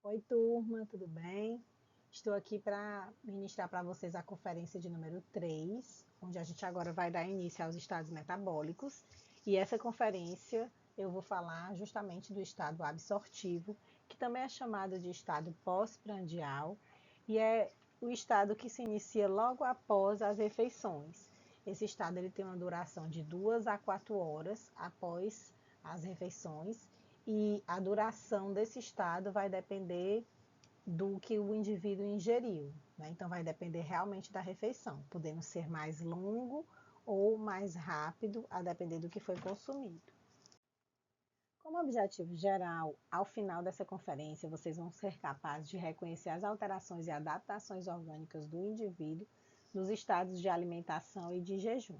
Oi, turma, tudo bem? Estou aqui para ministrar para vocês a conferência de número 3, onde a gente agora vai dar início aos estados metabólicos. E essa conferência eu vou falar justamente do estado absortivo, que também é chamado de estado pós-prandial, e é o estado que se inicia logo após as refeições. Esse estado ele tem uma duração de 2 a 4 horas após as refeições, e a duração desse estado vai depender do que o indivíduo ingeriu, né? Então vai depender realmente da refeição, podendo ser mais longo ou mais rápido, a depender do que foi consumido. Como objetivo geral, ao final dessa conferência, vocês vão ser capazes de reconhecer as alterações e adaptações orgânicas do indivíduo nos estados de alimentação e de jejum.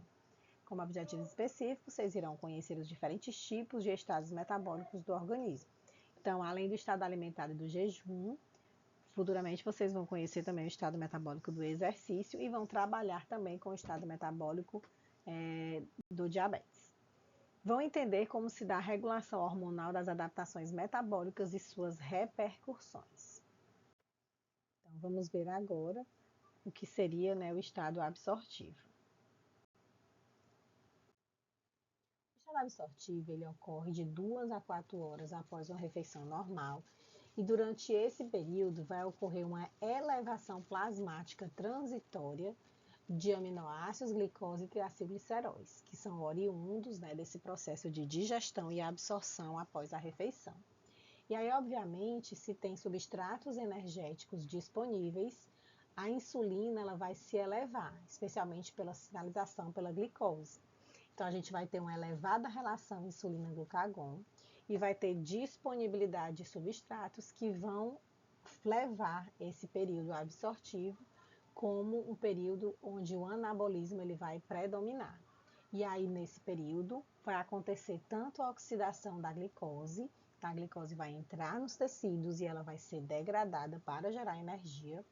Como objetivos específicos, vocês irão conhecer os diferentes tipos de estados metabólicos do organismo. Então, além do estado alimentar e do jejum, futuramente vocês vão conhecer também o estado metabólico do exercício e vão trabalhar também com o estado metabólico do diabetes. Vão entender como se dá a regulação hormonal das adaptações metabólicas e suas repercussões. Então, vamos ver agora o que seria, né, o estado absortivo. O estado absortivo ele ocorre de 2 a 4 horas após uma refeição normal, e durante esse período vai ocorrer uma elevação plasmática transitória de aminoácidos, glicose e triacilgliceróis, que são oriundos, né, desse processo de digestão e absorção após a refeição. E aí, obviamente, se tem substratos energéticos disponíveis, a insulina ela vai se elevar, especialmente pela sinalização pela glicose. Então, a gente vai ter uma elevada relação insulina-glucagon e vai ter disponibilidade de substratos que vão levar esse período absortivo como um período onde o anabolismo ele vai predominar. E aí, nesse período, vai acontecer tanto a oxidação da glicose, a glicose vai entrar nos tecidos e ela vai ser degradada para gerar energia.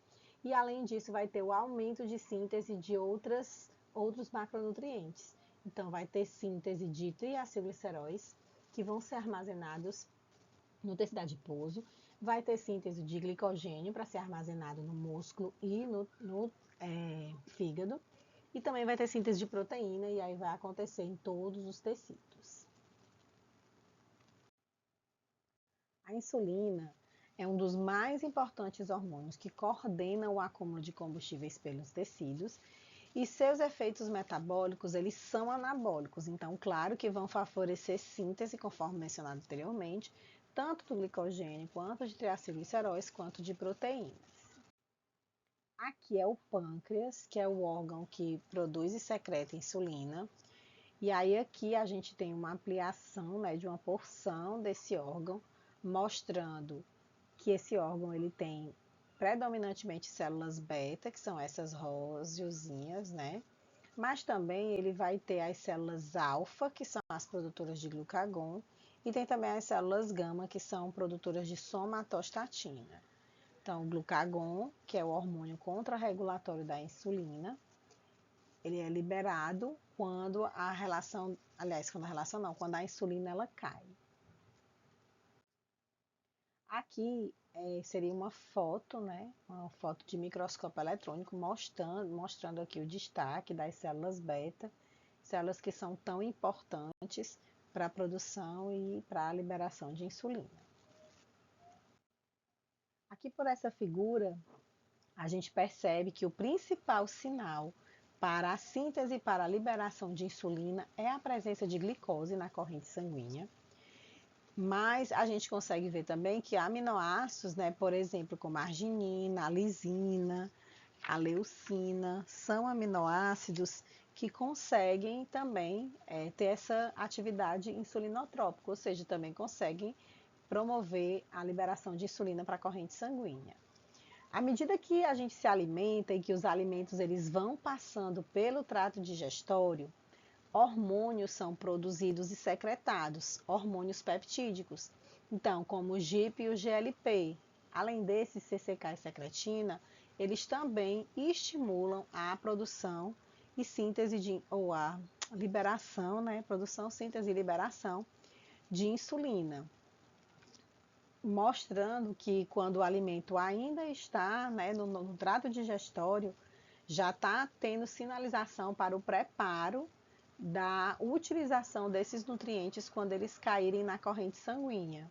E além disso, vai ter o aumento de síntese de outros macronutrientes. Então, vai ter síntese de triacilgliceróis, que vão ser armazenados no tecido adiposo, vai ter síntese de glicogênio para ser armazenado no músculo e no fígado, e também vai ter síntese de proteína, e aí vai acontecer em todos os tecidos. A insulina é um dos mais importantes hormônios que coordena o acúmulo de combustíveis pelos tecidos, e seus efeitos metabólicos, eles são anabólicos, então, claro que vão favorecer síntese, conforme mencionado anteriormente, tanto do glicogênio, quanto de triacilgliceróis, quanto de proteínas. Aqui é o pâncreas, que é o órgão que produz e secreta insulina. E aí aqui a gente tem uma ampliação, né, de uma porção desse órgão, mostrando que esse órgão ele tem predominantemente células beta, que são essas rosiozinhas, né? Mas também ele vai ter as células alfa, que são as produtoras de glucagon, e tem também as células gama, que são produtoras de somatostatina. Então, o glucagon, que é o hormônio contrarregulatório da insulina, ele é liberado quando a relação, aliás, quando a relação não, quando a insulina ela cai. Aqui seria uma foto, né? Uma foto de microscópio eletrônico mostrando aqui o destaque das células beta, células que são tão importantes para a produção e para a liberação de insulina. Aqui por essa figura, a gente percebe que o principal sinal para a síntese e para a liberação de insulina é a presença de glicose na corrente sanguínea. Mas a gente consegue ver também que aminoácidos, né, por exemplo, como a arginina, a lisina, a leucina, são aminoácidos que conseguem também ter essa atividade insulinotrópica, ou seja, também conseguem promover a liberação de insulina para a corrente sanguínea. À medida que a gente se alimenta e que os alimentos eles vão passando pelo trato digestório, hormônios são produzidos e secretados, hormônios peptídicos. Então, como o GIP e o GLP. Além desses, CCK e secretina, eles também estimulam a produção e síntese ou a liberação, né? Produção, síntese e liberação de insulina. mostrando que quando o alimento ainda está, né, no trato digestório, já está tendo sinalização para o preparo da utilização desses nutrientes quando eles caírem na corrente sanguínea.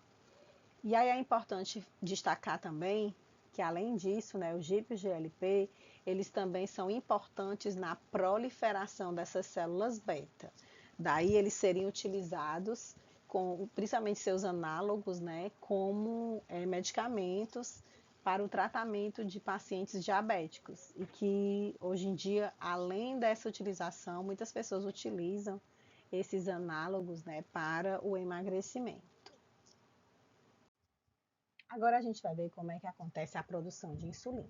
E aí é importante destacar também que, além disso, né, o GIP e o GLP, eles também são importantes na proliferação dessas células beta. Daí eles seriam utilizados, principalmente seus análogos, né, como medicamentos para o tratamento de pacientes diabéticos. E que, hoje em dia, além dessa utilização, muitas pessoas utilizam esses análogos, né, para o emagrecimento. Agora a gente vai ver como é que acontece a produção de insulina.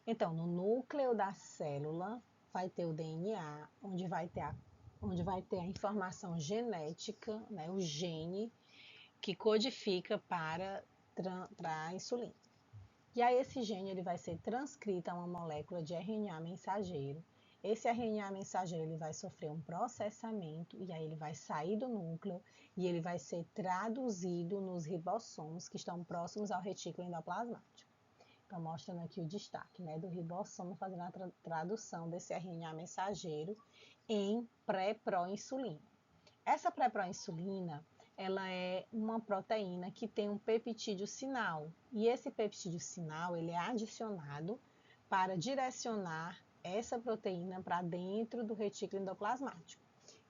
Então, no núcleo da célula vai ter o DNA, onde vai ter a informação genética, né, o gene, que codifica para a insulina. E aí esse gene ele vai ser transcrito a uma molécula de RNA mensageiro. Esse RNA mensageiro ele vai sofrer um processamento e aí ele vai sair do núcleo e ele vai ser traduzido nos ribossomos que estão próximos ao retículo endoplasmático. Então, mostrando aqui o destaque, né, do ribossomo fazendo a tradução desse RNA mensageiro em pré-proinsulina. Essa pré-proinsulina, ela é uma proteína que tem um peptídeo sinal. E esse peptídeo sinal, ele é adicionado para direcionar essa proteína para dentro do retículo endoplasmático.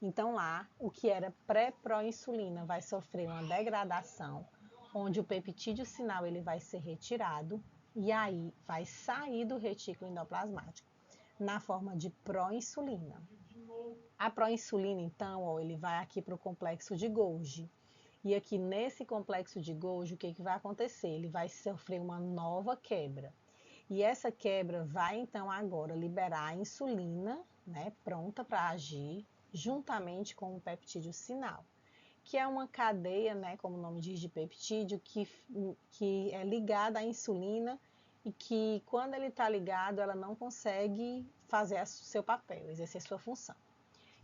Então lá, o que era pré-proinsulina vai sofrer uma degradação, onde o peptídeo sinal ele vai ser retirado e aí vai sair do retículo endoplasmático na forma de proinsulina. A proinsulina, então, ó, ele vai aqui para o complexo de Golgi. E aqui nesse complexo de Golgi, o que vai acontecer? Ele vai sofrer uma nova quebra. E essa quebra vai, então, agora liberar a insulina, né, pronta para agir, juntamente com o peptídeo sinal, que é uma cadeia, né, como o nome diz, de peptídeo, que é ligada à insulina e que, quando ele está ligado, ela não consegue fazer seu papel, exercer sua função.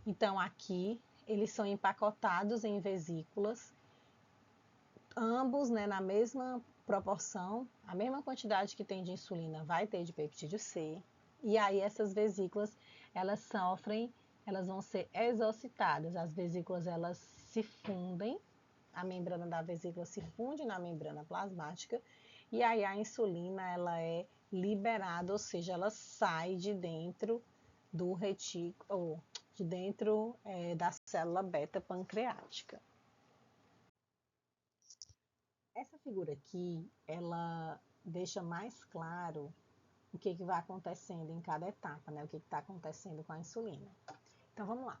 Então, aqui, eles são empacotados em vesículas, ambos, né, na mesma proporção, a mesma quantidade que tem de insulina vai ter de peptídeo C. E aí, essas vesículas, elas vão ser exocitadas. As vesículas, elas se fundem, a membrana da vesícula se funde na membrana plasmática, e aí a insulina, ela é liberada, ou seja, ela sai de dentro do retículo, de dentro da célula beta pancreática. Essa figura aqui, ela deixa mais claro o que vai acontecendo em cada etapa, né? O que está acontecendo com a insulina. Então, vamos lá.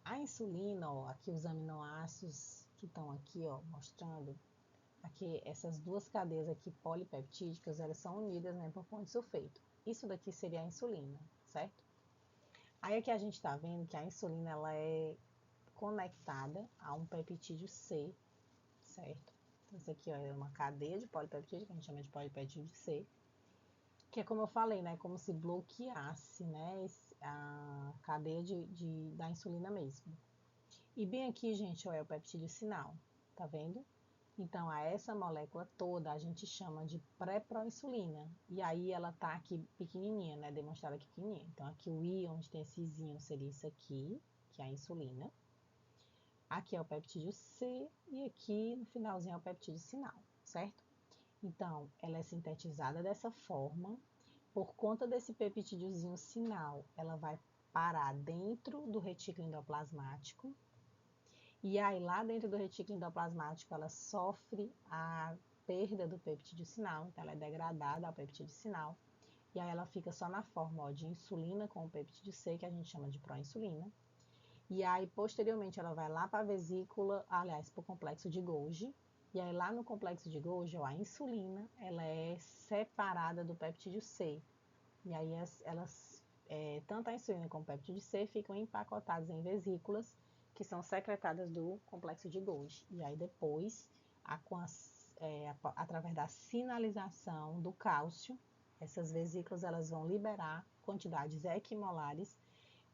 A insulina, ó, aqui os aminoácidos que estão aqui, ó, mostrando, aqui essas duas cadeias aqui polipeptídicas, elas são unidas, né, por ponto sulfeto. Isso daqui seria a insulina, certo? Aí aqui a gente está vendo que a insulina, ela é conectada a um peptídeo C, certo? Então, isso aqui, ó, é uma cadeia de polipeptídeo, que a gente chama de polipeptídeo C, que é como eu falei, né, como se bloqueasse, né, a cadeia da insulina mesmo. E bem aqui, gente, ó, é o peptídeo sinal, tá vendo? Então, a essa molécula toda a gente chama de pré-proinsulina. E aí ela tá aqui pequenininha, né, demonstrada aqui pequenininha. Então, aqui o I, onde tem esse izinho, seria isso aqui, que é a insulina. Aqui é o peptídeo C e aqui no finalzinho é o peptídeo sinal, certo? Então, ela é sintetizada dessa forma. Por conta desse peptídeozinho sinal, ela vai parar dentro do retículo endoplasmático. E aí, lá dentro do retículo endoplasmático, ela sofre a perda do peptídeo sinal. Então, ela é degradada ao peptídeo sinal. E aí, ela fica só na forma, ó, de insulina com o peptídeo C, que a gente chama de proinsulina. E aí, posteriormente, ela vai lá para a vesícula, aliás, para o complexo de Golgi. E aí, lá no complexo de Golgi, ó, a insulina, ela é separada do peptídeo C. E aí, tanto a insulina como o peptídeo C ficam empacotados em vesículas que são secretadas do complexo de Golgi. E aí, depois, através da sinalização do cálcio, essas vesículas elas vão liberar quantidades equimolares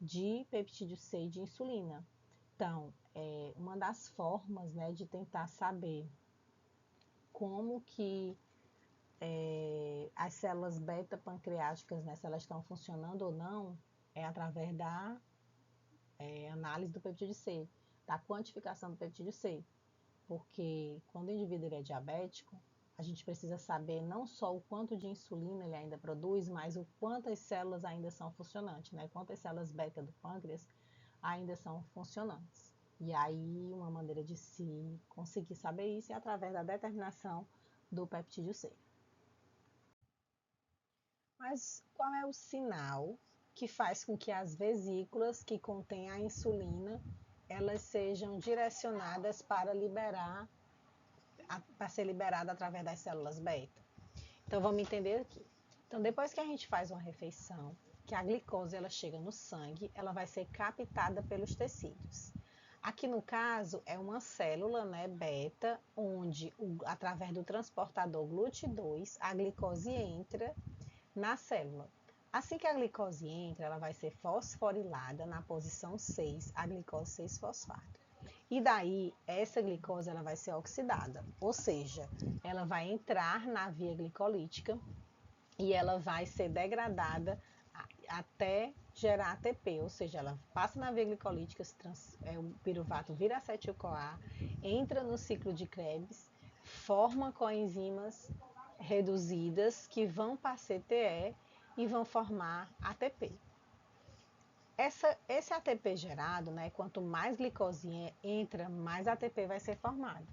de peptídeo C e de insulina. Então, uma das formas, né, de tentar saber como que as células beta pancreáticas, né, se elas estão funcionando ou não, é através da análise do peptídeo C, da quantificação do peptídeo C. Porque quando o indivíduo ele é diabético, a gente precisa saber não só o quanto de insulina ele ainda produz, mas o quantas células ainda são funcionantes, né? Quantas células beta do pâncreas ainda são funcionantes. E aí, uma maneira de se conseguir saber isso é através da determinação do peptídeo C. Mas qual é o sinal que faz com que as vesículas que contêm a insulina elas sejam direcionadas para ser liberada através das células beta? Então vamos entender aqui. Então depois que a gente faz uma refeição, que a glicose ela chega no sangue, ela vai ser captada pelos tecidos. Aqui no caso é uma célula, né, beta, onde através do transportador GLUT2 a glicose entra na célula. Assim que a glicose entra, ela vai ser fosforilada na posição 6, a glicose 6-fosfato. E daí, essa glicose ela vai ser oxidada, ou seja, ela vai entrar na via glicolítica e ela vai ser degradada até gerar ATP, ou seja, ela passa na via glicolítica, o piruvato vira acetil-CoA, entra no ciclo de Krebs, forma coenzimas reduzidas que vão para CTE e vão formar ATP. Esse ATP gerado, né, quanto mais glicose entra, mais ATP vai ser formado.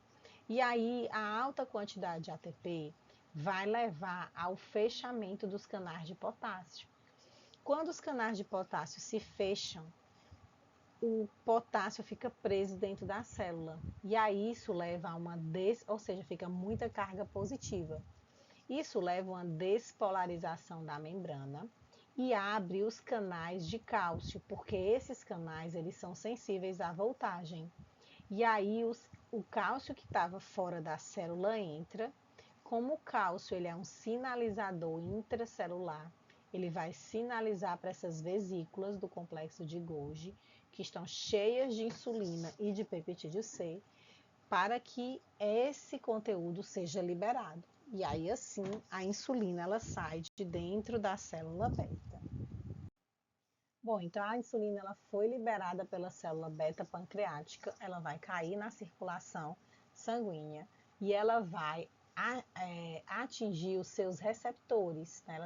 E aí a alta quantidade de ATP vai levar ao fechamento dos canais de potássio. Quando os canais de potássio se fecham, o potássio fica preso dentro da célula. E aí isso leva a ou seja, fica muita carga positiva. Isso leva a uma despolarização da membrana e abre os canais de cálcio, porque esses canais eles são sensíveis à voltagem. E aí o cálcio que estava fora da célula entra. Como o cálcio ele é um sinalizador intracelular, ele vai sinalizar para essas vesículas do complexo de Golgi, que estão cheias de insulina e de peptídeo C, para que esse conteúdo seja liberado. E aí, assim, a insulina ela sai de dentro da célula beta. Bom, então a insulina ela foi liberada pela célula beta pancreática, ela vai cair na circulação sanguínea e ela vai atingir os seus receptores, né?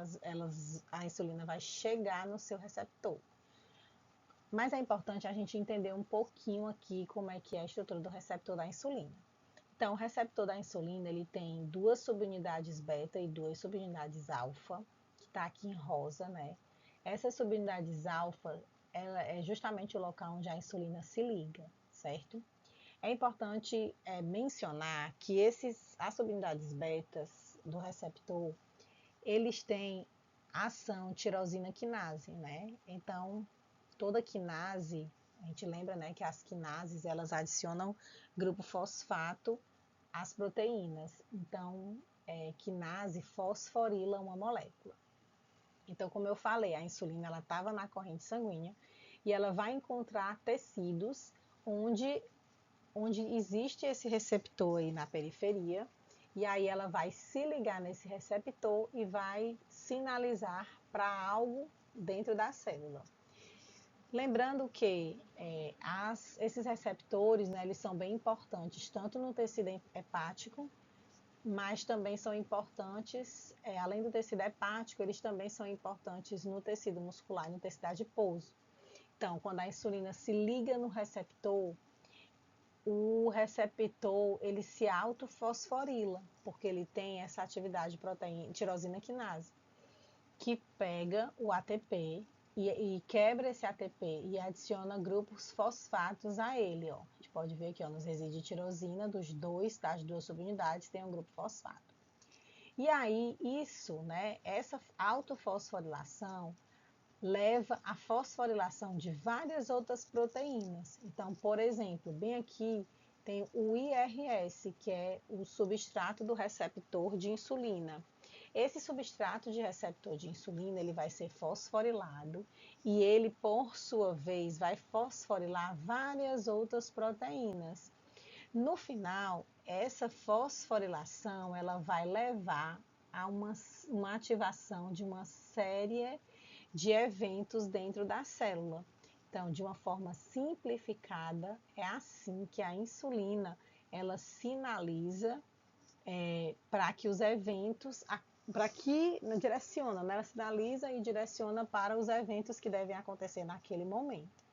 A insulina vai chegar no seu receptor. Mas é importante a gente entender um pouquinho aqui como é que é a estrutura do receptor da insulina. Então, o receptor da insulina ele tem duas subunidades beta e duas subunidades alfa, que está aqui em rosa, né? Essas subunidades alfa é justamente o local onde a insulina se liga, certo? É importante mencionar que as subunidades betas do receptor, eles têm ação tirosina quinase, né? Então, toda quinase, a gente lembra, né, que as quinases, elas adicionam grupo fosfato às proteínas. Então, quinase fosforila uma molécula. Então, como eu falei, a insulina ela estava na corrente sanguínea e ela vai encontrar tecidos onde existe esse receptor aí na periferia, e aí ela vai se ligar nesse receptor e vai sinalizar para algo dentro da célula. Lembrando que esses receptores, né, eles são bem importantes, tanto no tecido hepático, mas também são importantes, além do tecido hepático, eles também são importantes no tecido muscular e no tecido adiposo. Então, quando a insulina se liga no receptor, o receptor ele se autofosforila, porque ele tem essa atividade proteína tirosina quinase, que pega o ATP e quebra esse ATP e adiciona grupos fosfatos a ele. Ó. A gente pode ver aqui, ó, nos resíduos de tirosina das duas subunidades, tem um grupo fosfato. E aí, isso, né, essa autofosforilação leva à fosforilação de várias outras proteínas. Então, por exemplo, bem aqui tem o IRS, que é o substrato do receptor de insulina. Esse substrato de receptor de insulina, ele vai ser fosforilado e ele, por sua vez, vai fosforilar várias outras proteínas. No final, essa fosforilação ela vai levar a uma ativação de uma série de eventos dentro da célula. Então, de uma forma simplificada, é assim que a insulina ela sinaliza para que os eventos, para que direciona, né? Ela sinaliza e direciona para os eventos que devem acontecer naquele momento.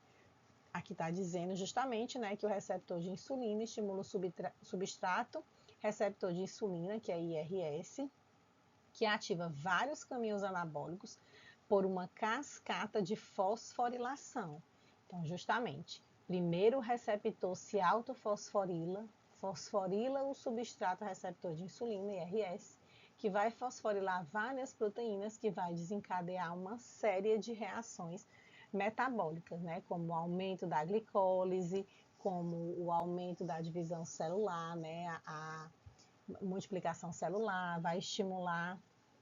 Aqui está dizendo justamente, né, que o receptor de insulina estimula o substrato receptor de insulina, que é IRS, que ativa vários caminhos anabólicos por uma cascata de fosforilação. Então, justamente, primeiro o receptor se autofosforila, fosforila o substrato receptor de insulina, IRS, que vai fosforilar várias proteínas, que vai desencadear uma série de reações metabólicas, né? Como o aumento da glicólise, como o aumento da divisão celular, né? A multiplicação celular, vai estimular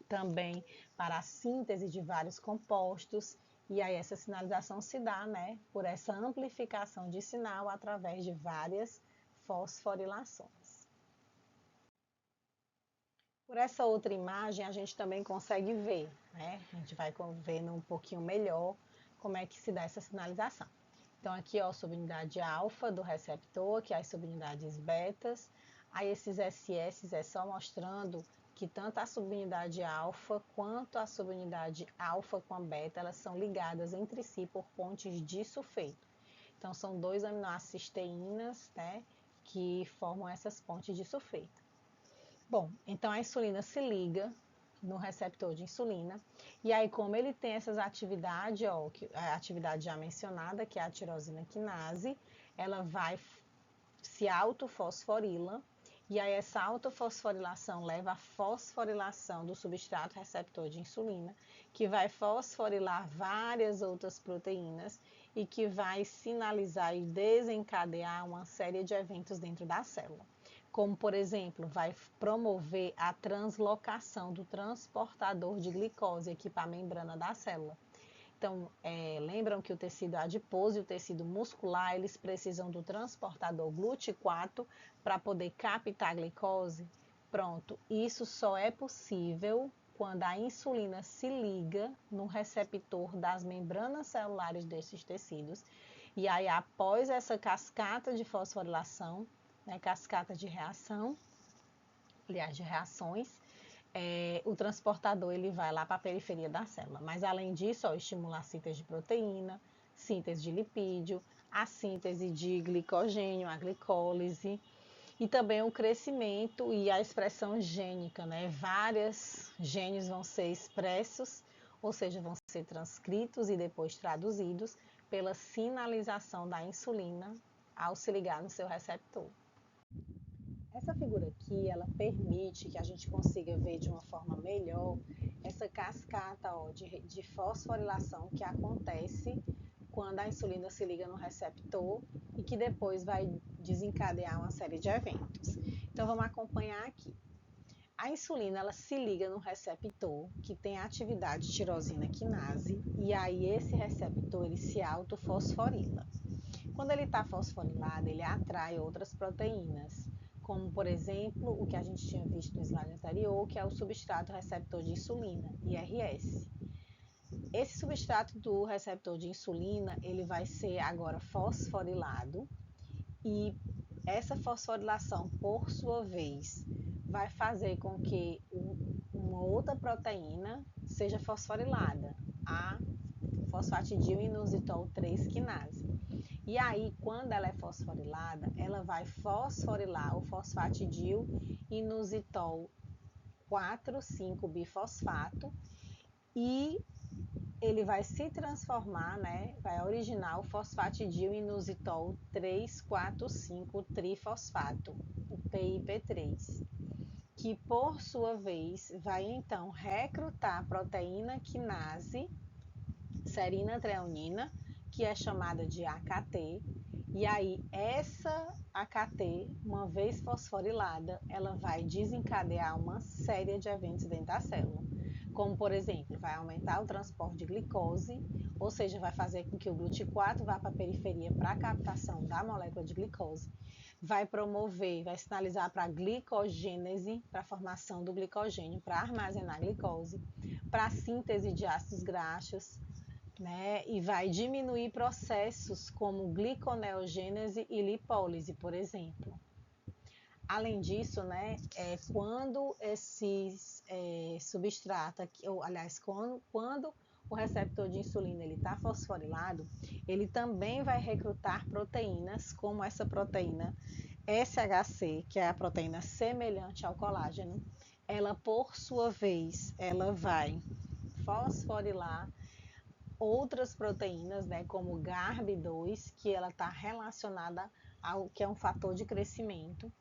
também para a síntese de vários compostos, e aí essa sinalização se dá, né, por essa amplificação de sinal através de várias fosforilações. Por essa outra imagem a gente também consegue ver, né, a gente vai vendo um pouquinho melhor como é que se dá essa sinalização. Então aqui, ó, a subunidade alfa do receptor, que é as subunidades betas. Aí esses SS é só mostrando que tanto a subunidade alfa quanto a subunidade alfa com a beta, elas são ligadas entre si por pontes de sulfeto. Então são dois aminoácidos cisteínas, né, que formam essas pontes de sulfeto. Bom, então a insulina se liga no receptor de insulina, e aí como ele tem essas atividades, ó, a atividade já mencionada, que é a tirosina quinase, ela vai se autofosforila, e aí essa autofosforilação leva à fosforilação do substrato receptor de insulina, que vai fosforilar várias outras proteínas e que vai sinalizar e desencadear uma série de eventos dentro da célula. Como, por exemplo, vai promover a translocação do transportador de glicose aqui para a membrana da célula. Então, lembram que o tecido adiposo e o tecido muscular, eles precisam do transportador GLUT4 para poder captar a glicose? Pronto, isso só é possível quando a insulina se liga no receptor das membranas celulares desses tecidos. E aí, após essa cascata de fosforilação, né, cascata de reação, aliás, de reações, o transportador ele vai lá para a periferia da célula. Mas além disso, ó, estimula a síntese de proteína, síntese de lipídio, a síntese de glicogênio, a glicólise, e também o crescimento e a expressão gênica, né? Vários genes vão ser expressos, ou seja, vão ser transcritos e depois traduzidos pela sinalização da insulina ao se ligar no seu receptor. Essa figura aqui, ela permite que a gente consiga ver de uma forma melhor essa cascata, ó, de fosforilação que acontece quando a insulina se liga no receptor e que depois vai desencadear uma série de eventos. Então vamos acompanhar aqui. A insulina ela se liga no receptor que tem a atividade tirosina quinase, e aí esse receptor ele se autofosforila. Quando ele está fosforilado, ele atrai outras proteínas, como, por exemplo, o que a gente tinha visto no slide anterior, que é o substrato receptor de insulina, IRS. Esse substrato do receptor de insulina, ele vai ser agora fosforilado, e essa fosforilação, por sua vez, vai fazer com que uma outra proteína seja fosforilada, a fosfatidil-inositol 3 quinase. E aí, quando ela é fosforilada, ela vai fosforilar o fosfatidil-inositol 4,5-bifosfato, e ele vai se transformar, né? Vai originar o fosfatidil-inositol 3,4,5-trifosfato, o PIP3, que por sua vez vai então recrutar a proteína quinase serina treonina, que é chamada de AKT, e aí essa AKT, uma vez fosforilada, ela vai desencadear uma série de eventos dentro da célula, como por exemplo, vai aumentar o transporte de glicose, ou seja, vai fazer com que o GLUT4 vá para a periferia para a captação da molécula de glicose, vai promover, vai sinalizar para a glicogênese, para a formação do glicogênio, para armazenar a glicose, para a síntese de ácidos graxos, né? E vai diminuir processos como gliconeogênese e lipólise, por exemplo. Além disso, né, quando esses substrato, ou aliás, quando o receptor de insulina está fosforilado, ele também vai recrutar proteínas, como essa proteína SHC, que é a proteína semelhante ao colágeno. Ela, por sua vez, ela vai fosforilar outras proteínas, né, como GARB2, que ela está relacionada ao que é um fator de crescimento.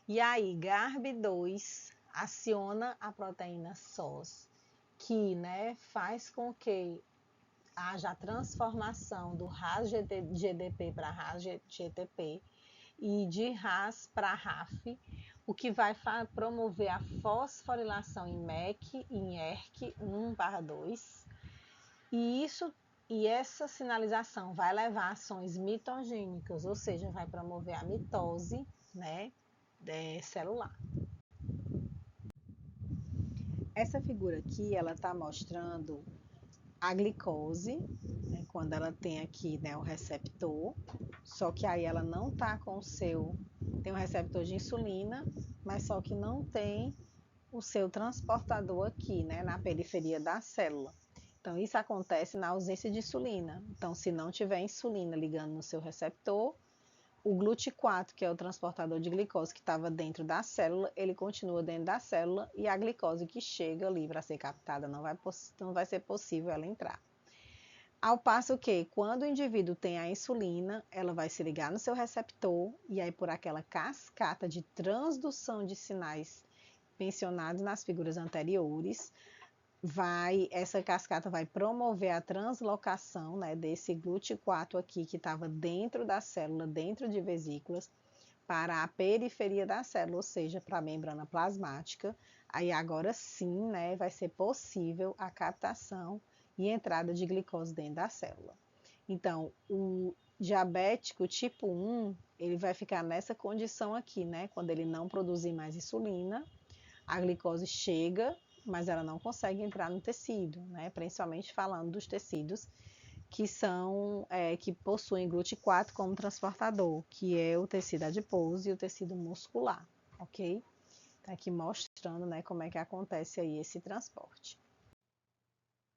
E aí, GARB2 aciona a proteína SOS, que, né, faz com que haja a transformação do RAS-GDP para RAS-GTP e de RAS para RAF, o que vai promover a fosforilação em MEC e em ERK1/2. E essa sinalização vai levar a ações mitogênicas, ou seja, vai promover a mitose, né, celular. Essa figura aqui, ela está mostrando a glicose, né, quando ela tem aqui, né, o receptor, só que aí ela não está com o seu, tem um receptor de insulina, mas só que não tem o seu transportador aqui, né, na periferia da célula. Então, isso acontece na ausência de insulina. Então, se não tiver insulina ligando no seu receptor, o GLUT4, que é o transportador de glicose que estava dentro da célula, ele continua dentro da célula e a glicose que chega ali para ser captada não vai ser possível ela entrar. Ao passo que, quando o indivíduo tem a insulina, ela vai se ligar no seu receptor e aí por aquela cascata de transdução de sinais mencionados nas figuras anteriores, essa cascata vai promover a translocação, né, desse GLUT4 aqui que estava dentro da célula, dentro de vesículas, para a periferia da célula, ou seja, para a membrana plasmática. Aí agora sim, né, vai ser possível a captação e entrada de glicose dentro da célula. Então, o diabético tipo 1, ele vai ficar nessa condição aqui, né, quando ele não produzir mais insulina, a glicose chega, mas ela não consegue entrar no tecido, né? Principalmente falando dos tecidos que possuem GLUT4 como transportador, que é o tecido adiposo e o tecido muscular, ok? Tá aqui mostrando, né, como é que acontece aí esse transporte.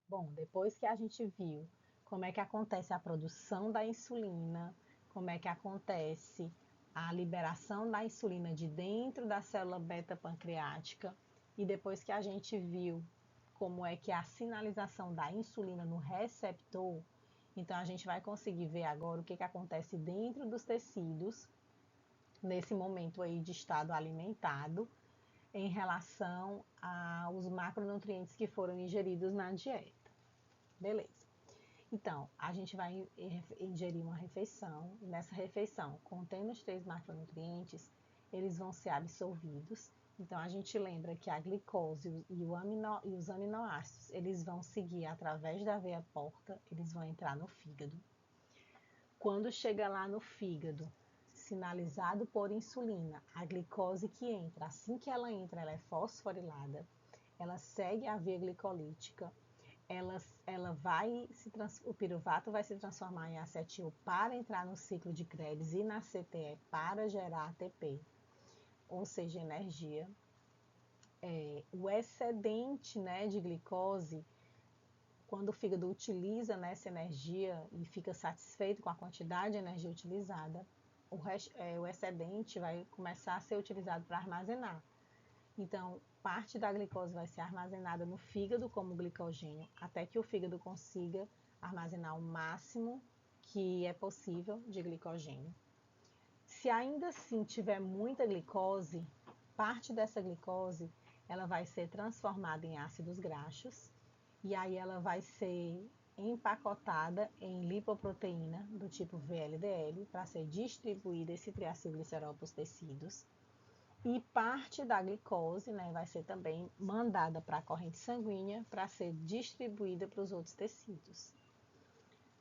Bom, depois que a gente viu como é que acontece a produção da insulina, como é que acontece a liberação da insulina de dentro da célula beta-pancreática, e depois que a gente viu como é que é a sinalização da insulina no receptor, então a gente vai conseguir ver agora o que acontece dentro dos tecidos, nesse momento aí de estado alimentado, em relação aos macronutrientes que foram ingeridos na dieta. Beleza. Então, a gente vai ingerir uma refeição, e nessa refeição, contendo os 3 macronutrientes, eles vão ser absorvidos. Então, a gente lembra que a glicose e os aminoácidos, eles vão seguir através da veia porta, eles vão entrar no fígado. Quando chega lá no fígado, sinalizado por insulina, a glicose que entra, assim que ela entra, ela é fosforilada, ela segue a via glicolítica, o piruvato vai se transformar em acetil para entrar no ciclo de Krebs e na CTE para gerar ATP, ou seja, energia. O excedente, né, de glicose, quando o fígado utiliza, né, essa energia e fica satisfeito com a quantidade de energia utilizada, o excedente vai começar a ser utilizado para armazenar. Então, parte da glicose vai ser armazenada no fígado como glicogênio, até que o fígado consiga armazenar o máximo que é possível de glicogênio. Se ainda assim tiver muita glicose, parte dessa glicose ela vai ser transformada em ácidos graxos e aí ela vai ser empacotada em lipoproteína do tipo VLDL para ser distribuída esse triacilglicerol para os tecidos. E parte da glicose, né, vai ser também mandada para a corrente sanguínea para ser distribuída para os outros tecidos.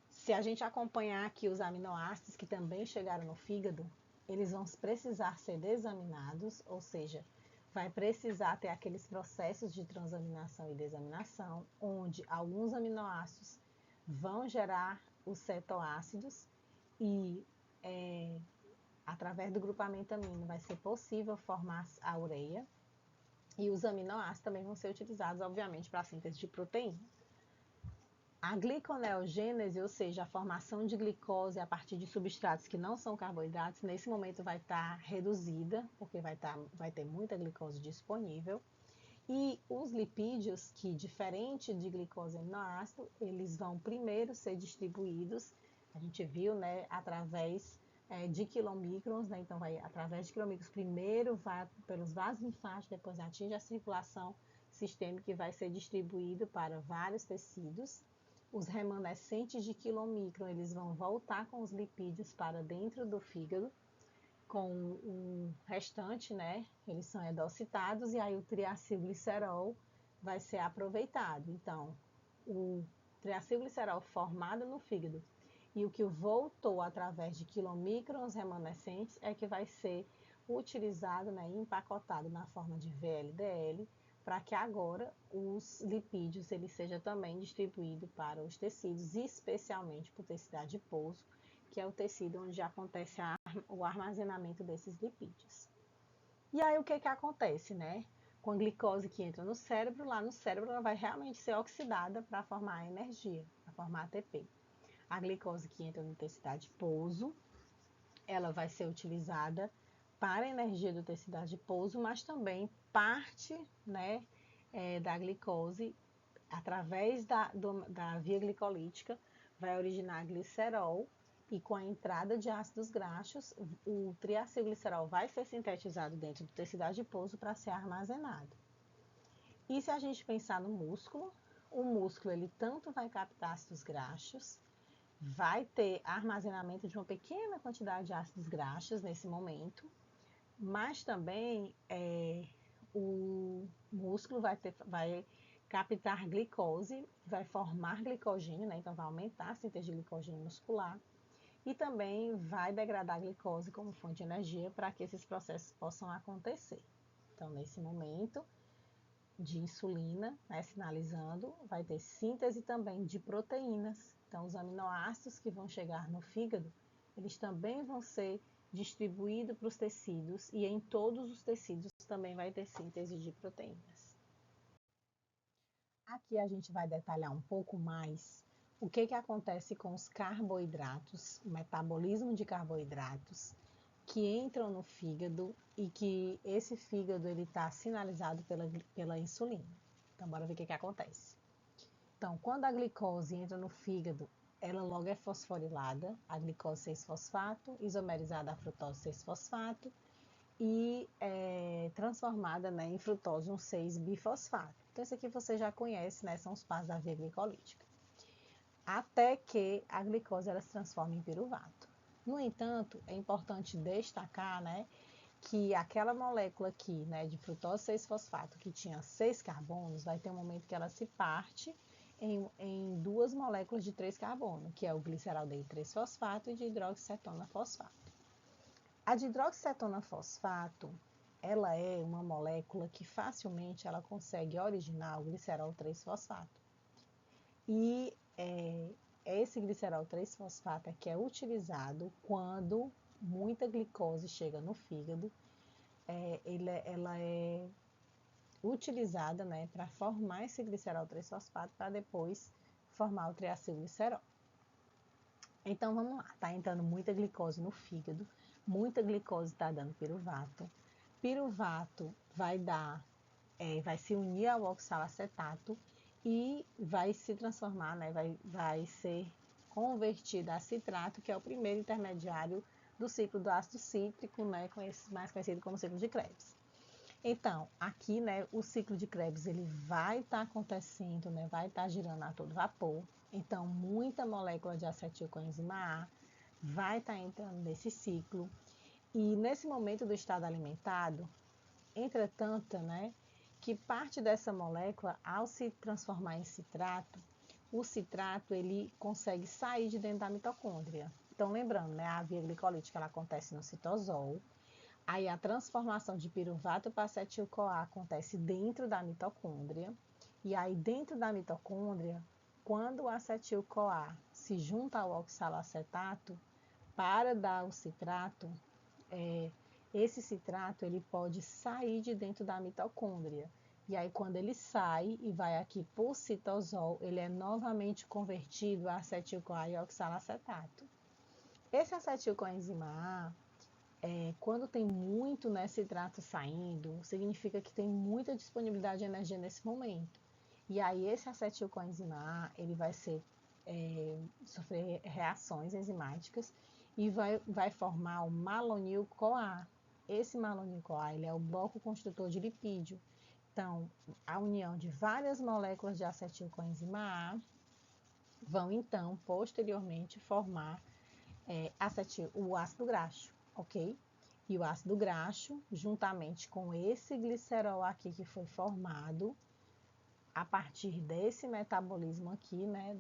Se a gente acompanhar aqui os aminoácidos que também chegaram no fígado, eles vão precisar ser desaminados, ou seja, vai precisar ter aqueles processos de transaminação e desaminação, onde alguns aminoácidos vão gerar os cetoácidos e através do grupamento amino vai ser possível formar a ureia, e os aminoácidos também vão ser utilizados, obviamente, para a síntese de proteína. A gliconeogênese, ou seja, a formação de glicose a partir de substratos que não são carboidratos, nesse momento vai estar reduzida, porque vai ter muita glicose disponível. E os lipídios, que diferente de glicose e aminoácido, eles vão primeiro ser distribuídos, a gente viu, né, através de quilomicrons, né, então vai através de quilomicrons, primeiro vai pelos vasos linfáticos, depois atinge a circulação sistêmica e vai ser distribuído para vários tecidos. Os remanescentes de quilomicron, eles vão voltar com os lipídios para dentro do fígado, com o restante, né, eles são endocitados, e aí o triacilglicerol vai ser aproveitado. Então, o triacilglicerol formado no fígado e o que voltou através de quilomicrons remanescentes é que vai ser utilizado, né, empacotado na forma de VLDL, para que agora os lipídios ele seja também distribuído para os tecidos, especialmente para o tecido adiposo, que é o tecido onde acontece o armazenamento desses lipídios. E aí o que acontece, né? Com a glicose que entra no cérebro, lá no cérebro ela vai realmente ser oxidada para formar energia, para formar ATP. A glicose que entra no tecido adiposo, ela vai ser utilizada para a energia do tecido adiposo, mas também parte, né, da glicose, através da via glicolítica, vai originar glicerol, e com a entrada de ácidos graxos, o triacilglicerol vai ser sintetizado dentro do tecido adiposo para ser armazenado. E se a gente pensar no músculo, o músculo ele tanto vai captar ácidos graxos, vai ter armazenamento de uma pequena quantidade de ácidos graxos nesse momento, mas também o músculo vai captar glicose, vai formar glicogênio, né? Então vai aumentar a síntese de glicogênio muscular, e também vai degradar a glicose como fonte de energia para que esses processos possam acontecer. Então, nesse momento de insulina, né, sinalizando, vai ter síntese também de proteínas. Então, os aminoácidos que vão chegar no fígado, eles também vão ser distribuídos para os tecidos, e em todos os tecidos também vai ter síntese de proteínas. Aqui a gente vai detalhar um pouco mais o que acontece com os carboidratos, o metabolismo de carboidratos que entram no fígado, e que esse fígado ele está sinalizado pela insulina. Então, bora ver o que acontece. Então, quando a glicose entra no fígado, ela logo é fosforilada, a glicose 6-fosfato, isomerizada a frutose 6-fosfato e transformada, né, em frutose 1,6-bifosfato. Então, isso aqui você já conhece, né, são os passos da via glicolítica. Até que a glicose ela se transforma em piruvato. No entanto, é importante destacar, né, que aquela molécula aqui, né, de frutose 6-fosfato, que tinha 6 carbonos, vai ter um momento que ela se parte em duas moléculas de 3 carbonos, que é o gliceraldeído 3-fosfato e de hidroxicetona fosfato. A de hidroxicetona fosfato, ela é uma molécula que facilmente ela consegue originar o glicerol 3-fosfato. E esse glicerol 3-fosfato é que é utilizado quando muita glicose chega no fígado. Ela é utilizada, né, para formar esse glicerol 3-fosfato para depois formar o triacilglicerol. Então vamos lá, tá entrando muita glicose no fígado, muita glicose está dando piruvato. Piruvato vai se unir ao oxalacetato e vai se transformar, né, vai ser convertido a citrato, que é o primeiro intermediário do ciclo do ácido cítrico, né, mais conhecido como ciclo de Krebs. Então, aqui, né, o ciclo de Krebs ele vai estar acontecendo, né, vai estar girando a todo vapor. Então, muita molécula de acetilcoenzima A vai estar entrando nesse ciclo. E nesse momento do estado alimentado, entretanto, né, que parte dessa molécula, ao se transformar em citrato, o citrato ele consegue sair de dentro da mitocôndria. Então, lembrando, né, a via glicolítica ela acontece no citosol. Aí a transformação de piruvato para acetil-CoA acontece dentro da mitocôndria. E aí dentro da mitocôndria, quando o acetil-CoA se junta ao oxalacetato para dar o citrato, esse citrato ele pode sair de dentro da mitocôndria. E aí quando ele sai e vai aqui para o citosol, ele é novamente convertido a acetil-CoA e oxalacetato. Esse acetil-coenzima A, quando tem muito, né, citrato saindo, significa que tem muita disponibilidade de energia nesse momento. E aí esse acetil-coenzima A, ele vai sofrer reações enzimáticas e vai formar o malonil-CoA. Esse malonil-CoA, ele é o bloco construtor de lipídio. Então, a união de várias moléculas de acetil-coenzima A vão, então, posteriormente formar o ácido graxo, ok? E o ácido graxo, juntamente com esse glicerol aqui que foi formado, a partir desse metabolismo aqui, né?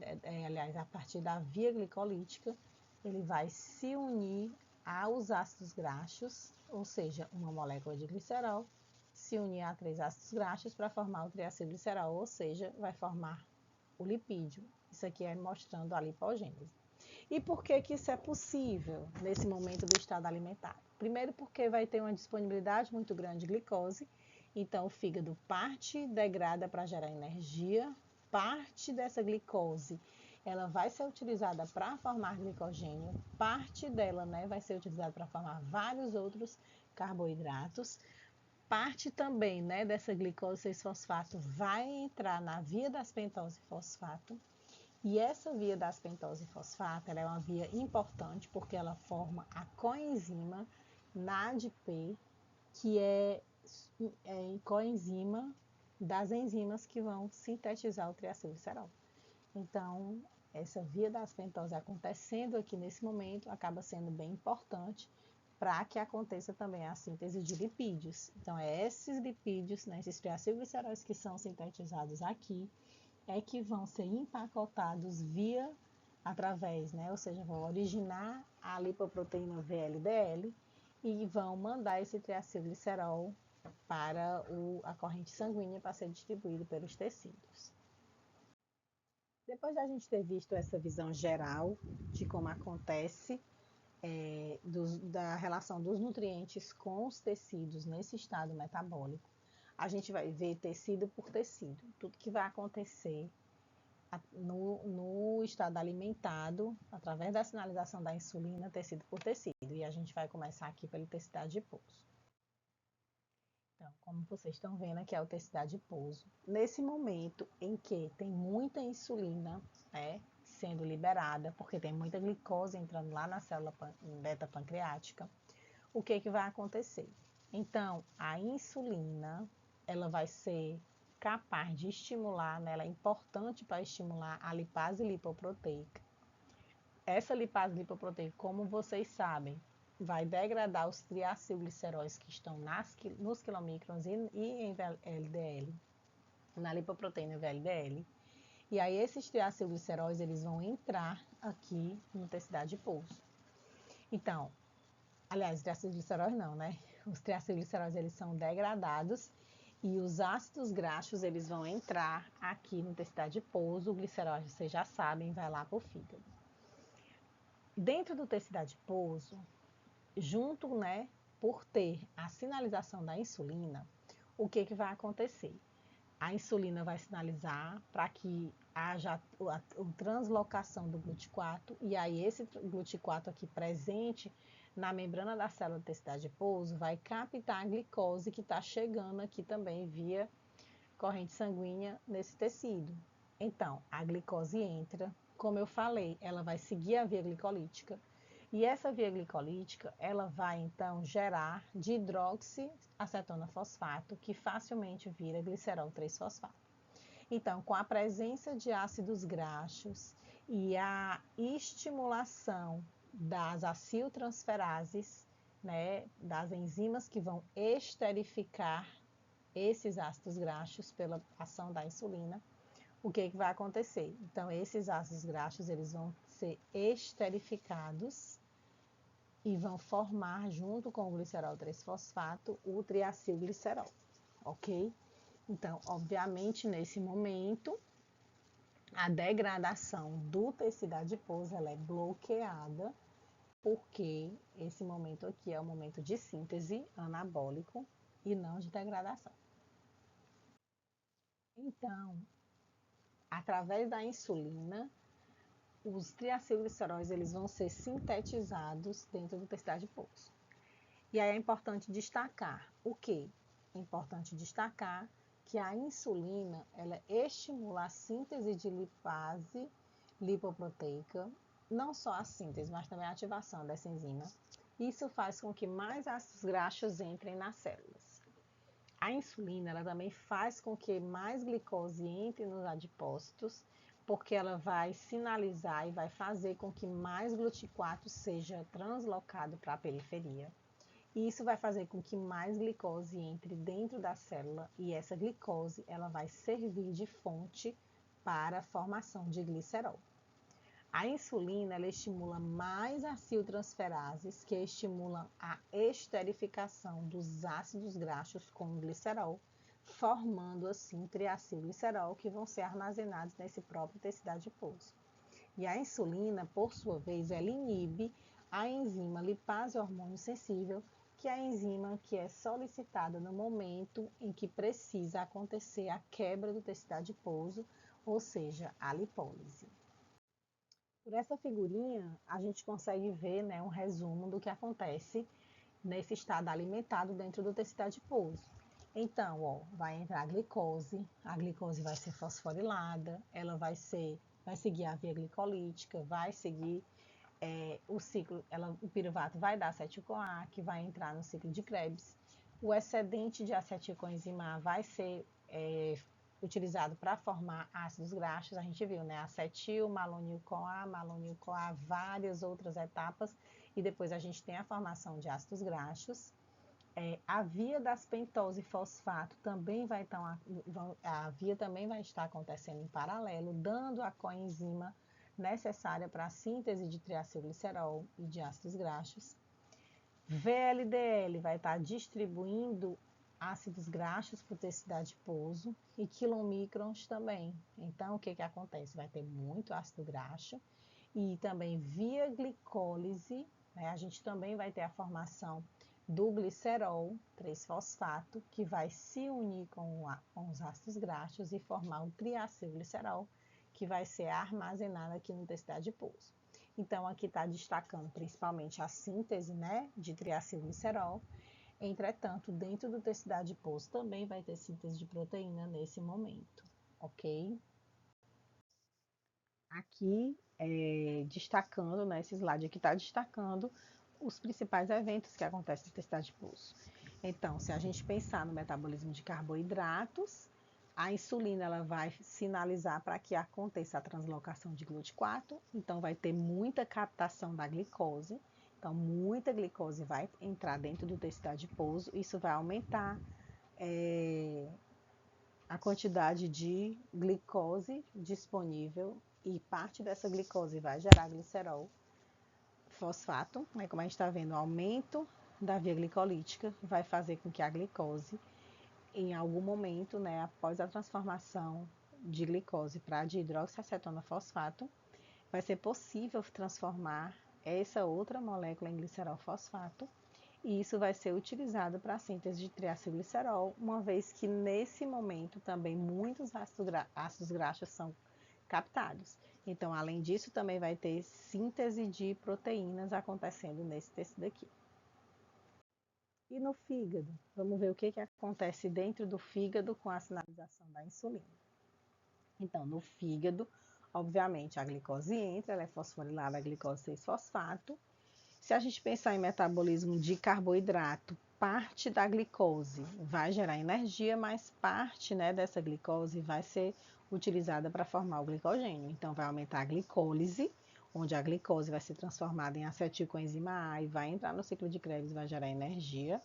Aliás, a partir da via glicolítica, ele vai se unir aos ácidos graxos, ou seja, uma molécula de glicerol, se unir a 3 ácidos graxos para formar o triacilglicerol, ou seja, vai formar o lipídio. Isso aqui é mostrando a lipogênese. E por que que isso é possível nesse momento do estado alimentado? Primeiro porque vai ter uma disponibilidade muito grande de glicose, então o fígado parte degrada para gerar energia, parte dessa glicose ela vai ser utilizada para formar glicogênio, parte dela, né, vai ser utilizada para formar vários outros carboidratos, parte também, né, dessa glicose 6-fosfato vai entrar na via das pentose fosfato. E essa via das pentose fosfato ela é uma via importante porque ela forma a coenzima NADP, que é coenzima das enzimas que vão sintetizar o triacilglicerol. Então, essa via das pentose acontecendo aqui nesse momento acaba sendo bem importante para que aconteça também a síntese de lipídios. Então, esses lipídios, né, esses triacilgliceróis que são sintetizados aqui, que vão ser empacotados através, né? Ou seja, vão originar a lipoproteína VLDL e vão mandar esse triacilglicerol para a corrente sanguínea para ser distribuído pelos tecidos. Depois da gente ter visto essa visão geral de como acontece da relação dos nutrientes com os tecidos nesse estado metabólico, a gente vai ver tecido por tecido, tudo que vai acontecer no estado alimentado, através da sinalização da insulina, tecido por tecido. E a gente vai começar aqui pelo tecido adiposo. Então, como vocês estão vendo aqui é o tecido adiposo. Nesse momento em que tem muita insulina, né, sendo liberada, porque tem muita glicose entrando lá na célula beta-pancreática, o que vai acontecer? Então, a insulina, ela vai ser capaz de estimular, né, ela é importante para estimular a lipase lipoproteica. Essa lipase lipoproteica, como vocês sabem, vai degradar os triacilgliceróis que estão nos quilomicrons e em LDL, na lipoproteína VLDL. E aí esses triacilgliceróis, eles vão entrar aqui no tecido adiposo. Então, aliás, triacilgliceróis não, né? Os triacilgliceróis, eles são degradados e os ácidos graxos, eles vão entrar aqui no tecido adiposo. O glicerol, vocês já sabem, vai lá para o fígado. Dentro do tecido adiposo, junto, né, por ter a sinalização da insulina, o que vai acontecer? A insulina vai sinalizar para que haja a translocação do GLUT4, e aí esse GLUT4 aqui presente na membrana da célula do tecido adiposo vai captar a glicose que está chegando aqui também via corrente sanguínea nesse tecido. Então, a glicose entra, como eu falei, ela vai seguir a via glicolítica, e essa via glicolítica, ela vai então gerar dihidroxiacetona fosfato, que facilmente vira glicerol 3-fosfato. Então, com a presença de ácidos graxos e a estimulação das aciltransferases, né, das enzimas que vão esterificar esses ácidos graxos pela ação da insulina, o que vai acontecer? Então, esses ácidos graxos eles vão ser esterificados e vão formar, junto com o glicerol 3-fosfato, o triacilglicerol, ok? Então, obviamente, nesse momento, a degradação do tecido adiposo ela é bloqueada, porque esse momento aqui é o momento de síntese anabólico e não de degradação. Então, através da insulina, os triacilgliceróis eles vão ser sintetizados dentro do tecido adiposo. E aí é importante destacar o quê? É importante destacar que a insulina ela estimula a síntese de lipase lipoproteica, não só a síntese, mas também a ativação dessa enzima. Isso faz com que mais ácidos graxos entrem nas células. A insulina ela também faz com que mais glicose entre nos adipócitos, porque ela vai sinalizar e vai fazer com que mais GLUT4 seja translocado para a periferia. E isso vai fazer com que mais glicose entre dentro da célula e essa glicose ela vai servir de fonte para a formação de glicerol. A insulina ela estimula mais aciltransferases, que estimulam a esterificação dos ácidos graxos com o glicerol, formando assim triacilglicerol, que vão ser armazenados nesse próprio tecido adiposo. E a insulina, por sua vez, ela inibe a enzima lipase hormônio sensível, que é a enzima que é solicitada no momento em que precisa acontecer a quebra do tecido adiposo, ou seja, a lipólise. Por essa figurinha, a gente consegue ver, né, um resumo do que acontece nesse estado alimentado dentro do tecido adiposo. Então, ó, vai entrar a glicose vai ser fosforilada, ela vai seguir a via glicolítica, vai seguir o ciclo, o piruvato vai dar acetil-CoA, que vai entrar no ciclo de Krebs. O excedente de acetilcoenzima A vai ser utilizado para formar ácidos graxos. A gente viu, né? Acetil, malonil-CoA, várias outras etapas. E depois a gente tem a formação de ácidos graxos. A via das pentose e fosfato também a via também vai estar acontecendo em paralelo, dando a coenzima necessária para a síntese de triacilglicerol e de ácidos graxos. VLDL vai estar distribuindo ácidos graxos para o tecido adiposo e quilomicrons também. Então, o que acontece? Vai ter muito ácido graxo e também via glicólise, né, a gente também vai ter a formação do glicerol 3-fosfato, que vai se unir com os ácidos graxos e formar o triacilglicerol, que vai ser armazenado aqui no tecido adiposo. Então, aqui está destacando principalmente a síntese, né, de triacilglicerol. Entretanto, dentro do tecido adiposo também vai ter síntese de proteína nesse momento, ok? Aqui, destacando, né, esse slide aqui está destacando os principais eventos que acontecem no tecido adiposo. Então, se a gente pensar no metabolismo de carboidratos, a insulina ela vai sinalizar para que aconteça a translocação de GLUT4, então vai ter muita captação da glicose, então muita glicose vai entrar dentro do tecido adiposo, isso vai aumentar a quantidade de glicose disponível e parte dessa glicose vai gerar glicerol fosfato, né? Como a gente está vendo, o aumento da via glicolítica vai fazer com que a glicose, em algum momento, né, após a transformação de glicose para dihidroxiacetona fosfato, vai ser possível transformar essa outra molécula em glicerol fosfato, e isso vai ser utilizado para a síntese de triacilglicerol, uma vez que nesse momento também muitos ácidos graxos são captados. Então, além disso, também vai ter síntese de proteínas acontecendo nesse tecido aqui. E no fígado? Vamos ver o que acontece dentro do fígado com a sinalização da insulina. Então, no fígado, obviamente, a glicose entra, ela é fosforilada, a glicose 6-fosfato. Se a gente pensar em metabolismo de carboidrato, parte da glicose vai gerar energia, mas parte, né, dessa glicose vai ser utilizada para formar o glicogênio. Então, vai aumentar a glicólise, onde a glicose vai ser transformada em acetilcoenzima A e vai entrar no ciclo de Krebs, vai gerar energia.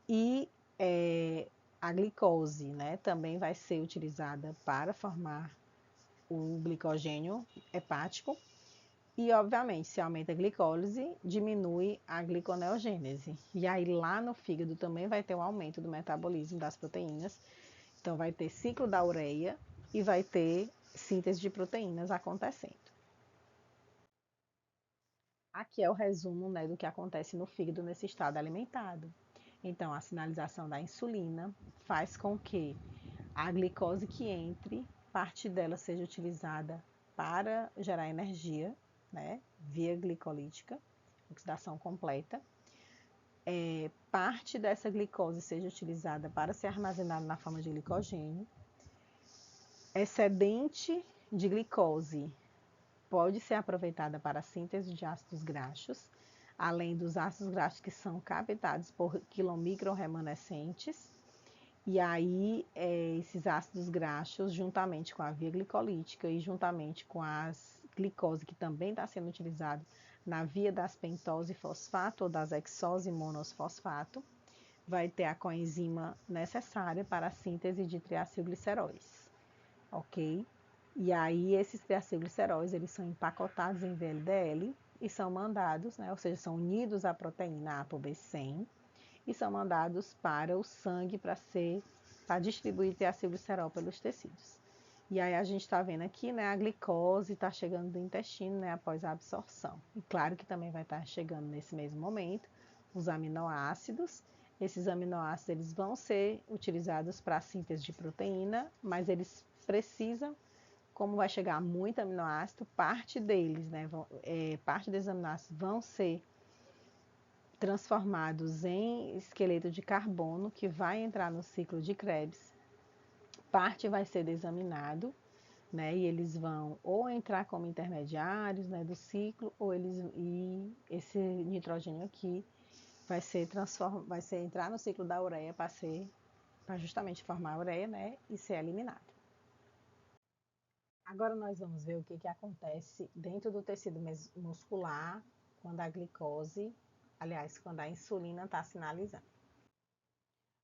E a glicose, né, também vai ser utilizada para formar o glicogênio hepático. E, obviamente, se aumenta a glicólise, diminui a gliconeogênese. E aí, lá no fígado também vai ter um aumento do metabolismo das proteínas. Então, vai ter ciclo da ureia e vai ter síntese de proteínas acontecendo. Aqui é o resumo, né, do que acontece no fígado nesse estado alimentado. Então, a sinalização da insulina faz com que a glicose que entre, parte dela seja utilizada para gerar energia, né, via glicolítica, oxidação completa. Parte dessa glicose seja utilizada para ser armazenada na forma de glicogênio. Excedente de glicose pode ser aproveitada para a síntese de ácidos graxos, além dos ácidos graxos que são captados por quilomicrorremanescentes. E aí, esses ácidos graxos, juntamente com a via glicolítica e juntamente com as glicose, que também está sendo utilizado na via das pentose fosfato ou das hexose monosfosfato, vai ter a coenzima necessária para a síntese de triacilgliceróis, ok? E aí, esses triacilgliceróis, eles são empacotados em VLDL e são mandados, né, ou seja, são unidos à proteína ApoB100, e são mandados para o sangue para distribuir triacilglicerol pelos tecidos. E aí a gente está vendo aqui, né, a glicose está chegando do intestino, né, após a absorção. E claro que também vai estar chegando nesse mesmo momento os aminoácidos. Esses aminoácidos eles vão ser utilizados para a síntese de proteína, mas eles precisam, como vai chegar muito aminoácido, parte deles, né, parte desses aminoácidos vão ser transformados em esqueleto de carbono, que vai entrar no ciclo de Krebs. Parte vai ser desaminado, né, e eles vão ou entrar como intermediários, né, do ciclo, e esse nitrogênio aqui vai ser entrar no ciclo da ureia para justamente formar a ureia, né, e ser eliminado. Agora nós vamos ver o que acontece dentro do tecido muscular quando a glicose, aliás, quando a insulina está sinalizando.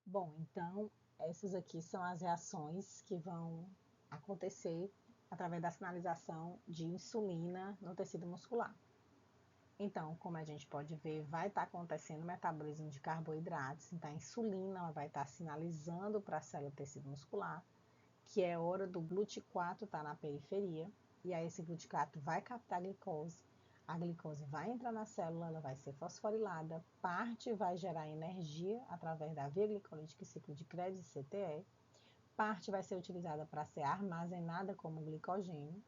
Bom, então essas aqui são as reações que vão acontecer através da sinalização de insulina no tecido muscular. Então, como a gente pode ver, vai estar acontecendo o metabolismo de carboidratos, então a insulina vai estar sinalizando para a célula do tecido muscular que é hora do GLUT4 estar na periferia, e aí esse GLUT4 vai captar a glicose vai entrar na célula, ela vai ser fosforilada, parte vai gerar energia através da via glicolítica e ciclo de Krebs e CTE, parte vai ser utilizada para ser armazenada como glicogênio.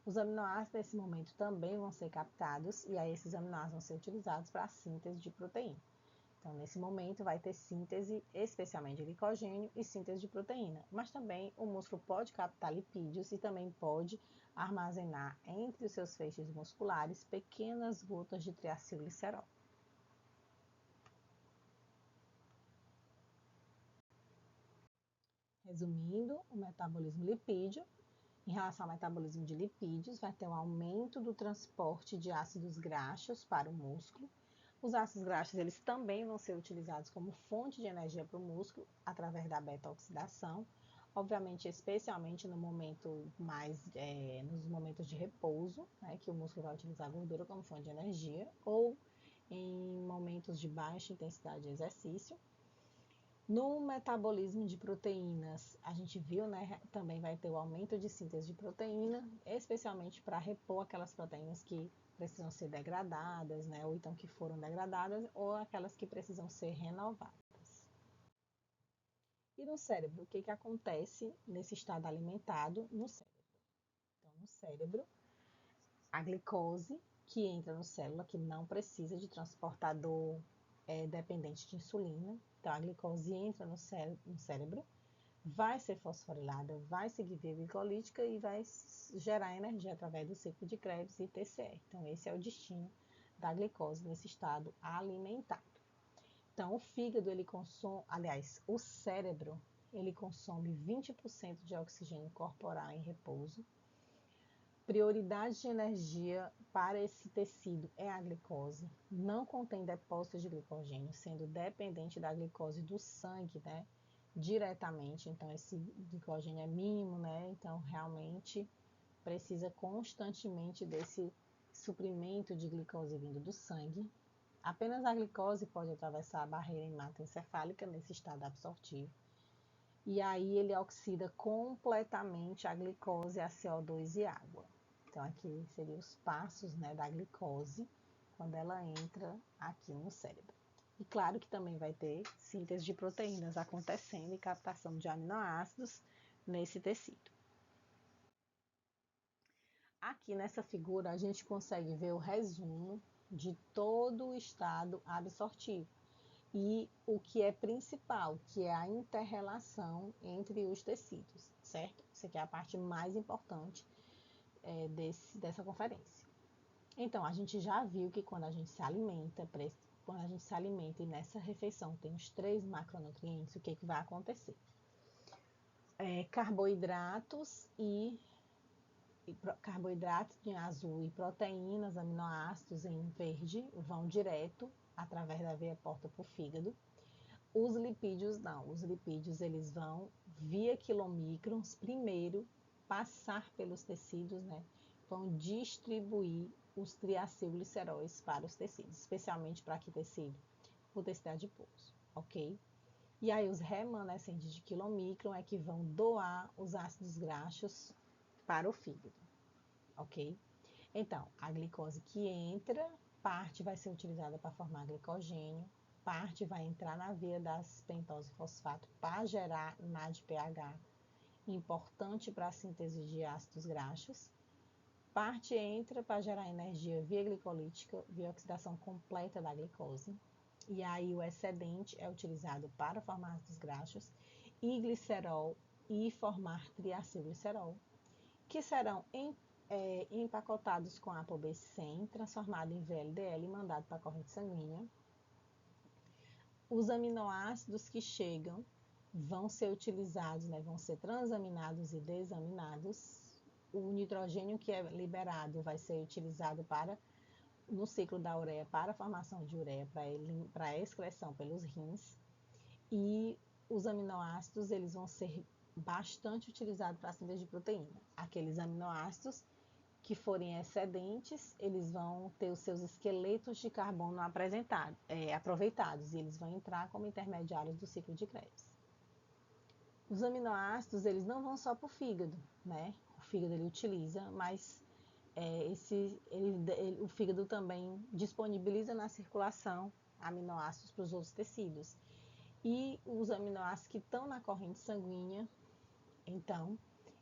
Os aminoácidos nesse momento também vão ser captados, e aí esses aminoácidos vão ser utilizados para a síntese de proteína. Então, nesse momento, vai ter síntese, especialmente de glicogênio e síntese de proteína. Mas também o músculo pode captar lipídios e também pode armazenar entre os seus feixes musculares pequenas gotas de triacilglicerol. Resumindo, o metabolismo lipídio, em relação ao metabolismo de lipídios, vai ter um aumento do transporte de ácidos graxos para o músculo. Os ácidos graxos eles também vão ser utilizados como fonte de energia para o músculo através da beta-oxidação, obviamente, especialmente no momento nos momentos de repouso, né, que o músculo vai utilizar a gordura como fonte de energia, ou em momentos de baixa intensidade de exercício. No metabolismo de proteínas, a gente viu, né, também vai ter o aumento de síntese de proteína, especialmente para repor aquelas proteínas que precisam ser degradadas, né, ou então que foram degradadas, ou aquelas que precisam ser renovadas. E no cérebro, o que acontece nesse estado alimentado no cérebro? Então, no cérebro, a glicose que entra no célula, que não precisa de transportador dependente de insulina. Então, a glicose entra no cérebro, vai ser fosforilada, vai seguir via glicolítica e vai gerar energia através do ciclo de Krebs e TCE. Então, esse é o destino da glicose nesse estado alimentado. Então, o fígado, ele consome, aliás, o cérebro, ele consome 20% de oxigênio corporal em repouso. Prioridade de energia para esse tecido é a glicose. Não contém depósitos de glicogênio, sendo dependente da glicose do sangue, né? Diretamente. Então, esse glicogênio é mínimo, né? Então, realmente precisa constantemente desse suprimento de glicose vindo do sangue. Apenas a glicose pode atravessar a barreira hematoencefálica nesse estado absortivo. E aí ele oxida completamente a glicose, a CO2 e água. Então aqui seriam os passos, né, da glicose quando ela entra aqui no cérebro. E claro que também vai ter síntese de proteínas acontecendo e captação de aminoácidos nesse tecido. Aqui nessa figura a gente consegue ver o resumo de todo o estado absortivo e o que é principal, que é a inter-relação entre os tecidos, certo? Isso aqui é a parte mais importante dessa conferência. Então, a gente já viu que quando a gente se alimenta e nessa refeição tem os 3 macronutrientes, o que vai acontecer? Carboidratos em azul e proteínas, aminoácidos em verde vão direto através da veia porta para o fígado. Os lipídios não, os lipídios eles vão via quilomicrons primeiro passar pelos tecidos, né? Vão distribuir os triacilgliceróis para os tecidos, especialmente para que tecido? O tecido adiposo, ok? E aí os remanescentes de quilomicron é que vão doar os ácidos graxos para o fígado, ok? Então, a glicose que entra, parte vai ser utilizada para formar glicogênio, parte vai entrar na via das pentose fosfato para gerar NADPH, importante para a síntese de ácidos graxos. Parte entra para gerar energia via glicolítica, via oxidação completa da glicose. E aí o excedente é utilizado para formar ácidos graxos e glicerol e formar triacilglicerol, que serão empacotados com ApoB100, transformado em VLDL e mandado para a corrente sanguínea. Os aminoácidos que chegam vão ser utilizados, né, vão ser transaminados e desaminados. O nitrogênio que é liberado vai ser utilizado no ciclo da ureia para a formação de ureia, para a excreção pelos rins. E os aminoácidos eles vão ser bastante utilizados para a síntese de proteína. Aqueles aminoácidos que forem excedentes, eles vão ter os seus esqueletos de carbono aproveitados e eles vão entrar como intermediários do ciclo de Krebs. Os aminoácidos eles não vão só para o fígado, né? O fígado ele utiliza, mas o fígado também disponibiliza na circulação aminoácidos para os outros tecidos. E os aminoácidos que estão na corrente sanguínea, então,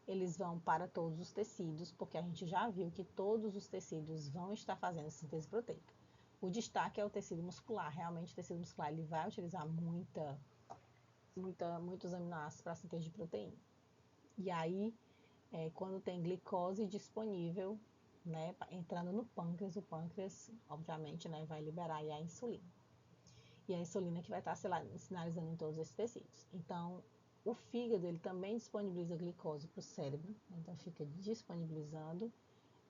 eles vão para todos os tecidos, porque a gente já viu que todos os tecidos vão estar fazendo síntese proteica. O destaque é o tecido muscular. Realmente, o tecido muscular ele vai utilizar muitos aminoácidos para a síntese de proteína. E aí, quando tem glicose disponível, né, entrando no pâncreas, o pâncreas, obviamente, né, vai liberar aí a insulina. E a insulina que vai estar sinalizando em todos esses tecidos. Então, o fígado ele também disponibiliza glicose para o cérebro, então fica disponibilizando,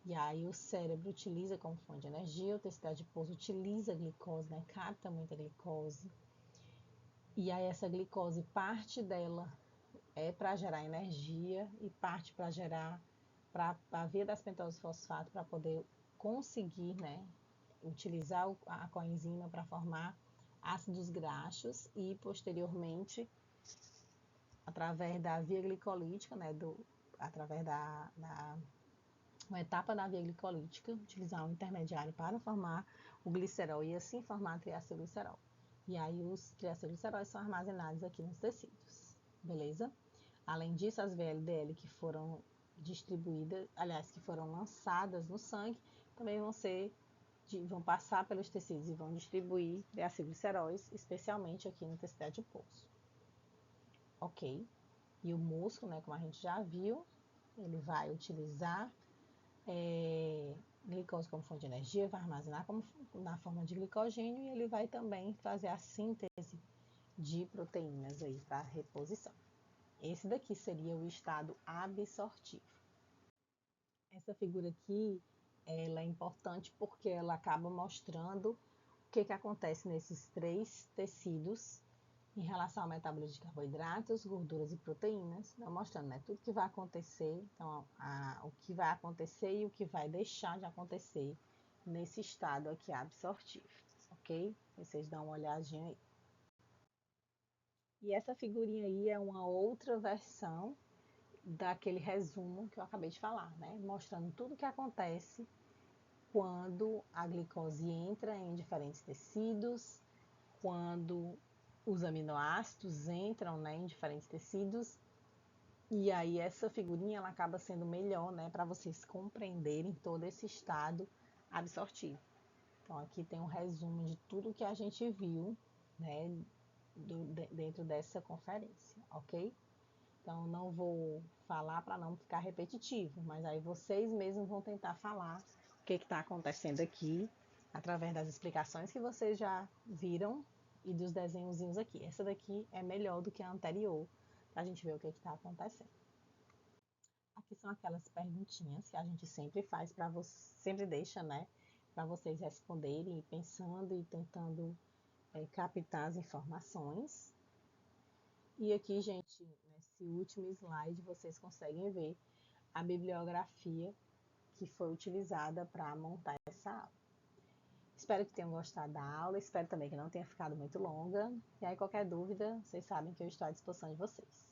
e aí o cérebro utiliza como fonte de energia, o tecido adiposo utiliza a glicose, né, capta muita glicose, e aí essa glicose, parte dela é para gerar energia e parte para gerar, para a via das pentose fosfato, para poder conseguir, né, utilizar a coenzima para formar ácidos graxos e posteriormente através da via glicolítica, né, através uma etapa da via glicolítica, utilizar um intermediário para formar o glicerol e assim formar triacilglicerol. E aí os triacilgliceróis são armazenados aqui nos tecidos, beleza? Além disso, as VLDL que foram distribuídas, aliás, que foram lançadas no sangue, também vão passar pelos tecidos e vão distribuir triacilgliceróis, especialmente aqui no tecido adiposo. Ok? E o músculo, né, como a gente já viu, ele vai utilizar glicose como fonte de energia, vai armazenar na forma de glicogênio e ele vai também fazer a síntese de proteínas aí para reposição. Esse daqui seria o estado absortivo. Essa figura aqui, ela é importante porque ela acaba mostrando o que acontece nesses 3 tecidos em relação ao metabolismo de carboidratos, gorduras e proteínas, mostrando, né, tudo que vai acontecer, então o que vai acontecer e o que vai deixar de acontecer nesse estado aqui absortivo, ok? Vocês dão uma olhadinha aí. E essa figurinha aí é uma outra versão daquele resumo que eu acabei de falar, né? Mostrando tudo o que acontece quando a glicose entra em diferentes tecidos, quando os aminoácidos entram, né, em diferentes tecidos. E aí essa figurinha ela acaba sendo melhor, né, para vocês compreenderem todo esse estado absortivo. Então aqui tem um resumo de tudo que a gente viu, né, dentro dessa conferência, ok? Então não vou falar para não ficar repetitivo, mas aí vocês mesmos vão tentar falar o que está acontecendo aqui através das explicações que vocês já viram e dos desenhozinhos aqui. Essa daqui é melhor do que a anterior, para a gente ver o que está acontecendo. Aqui são aquelas perguntinhas que a gente sempre faz para vocês, sempre deixa, né, para vocês responderem e pensando e tentando captar as informações. E aqui, gente, nesse último slide, vocês conseguem ver a bibliografia que foi utilizada para montar essa aula. Espero que tenham gostado da aula, espero também que não tenha ficado muito longa. E aí, qualquer dúvida, vocês sabem que eu estou à disposição de vocês.